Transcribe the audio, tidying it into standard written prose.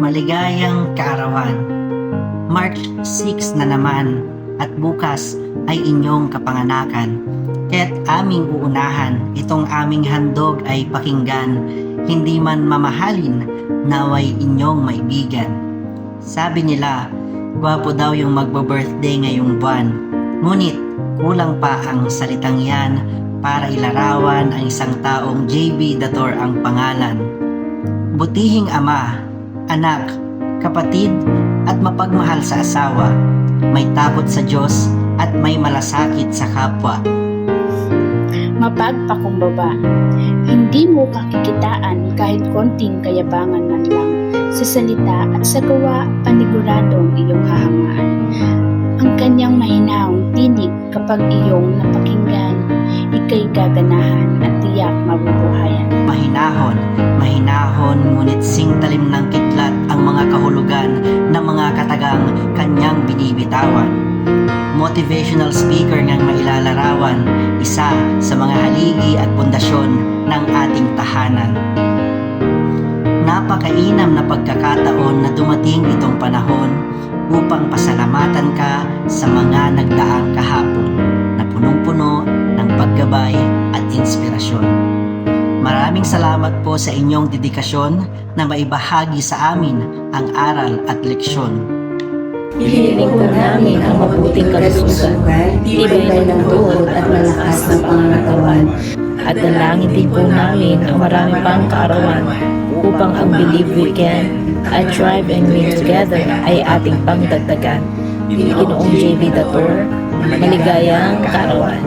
Maligayang kaarawan. March 6 na naman at bukas ay inyong kapanganakan. Kaya't aming uunahan, itong aming handog ay pakinggan, hindi man mamahalin, naway inyong maibigan. Sabi nila, gwapo daw yung magbo-birthday ngayong buwan. Ngunit kulang pa ang salitang yan para ilarawan ang isang taong JB Dator ang pangalan. Butihing ama, anak, kapatid at mapagmahal sa asawa, may takot sa Diyos at may malasakit sa kapwa. Mapagpakumbaba, hindi mo kakikitaan kahit konting kayabangan man lang. Sa salita at sa gawa, paniguradong iyong hahangaan. Ang kanyang mahinahong tinig kapag iyong napakinggan, ika'y gaganahan at tiyak mabubuhayan. Mahinahon, ngunit singtalim ng kidlat ang mga kahulugan ng mga katagang kanyang binibitawan. Motivational speaker ngang mailalarawan, isa sa mga haligi at pundasyon ng ating tahanan. Napakainam na pagkakataon na dumating itong panahon upang pasalamatan ka sa mga nagdaang kahapon na punong-puno ng paggabay at inspirasyon. Maraming salamat po sa inyong dedikasyon na maibahagi sa amin ang aral at leksyon. Hinihiling po namin ang mabuting kalusugan, tibay ng tuhod at malakas na pangangatawan. At dalangin din po namin ang marami pang kaarawan upang ang Believe We Can at Thrive and Win Together ay ating pangdagdagan. Ginoong JB Dator, maligayang kaarawan.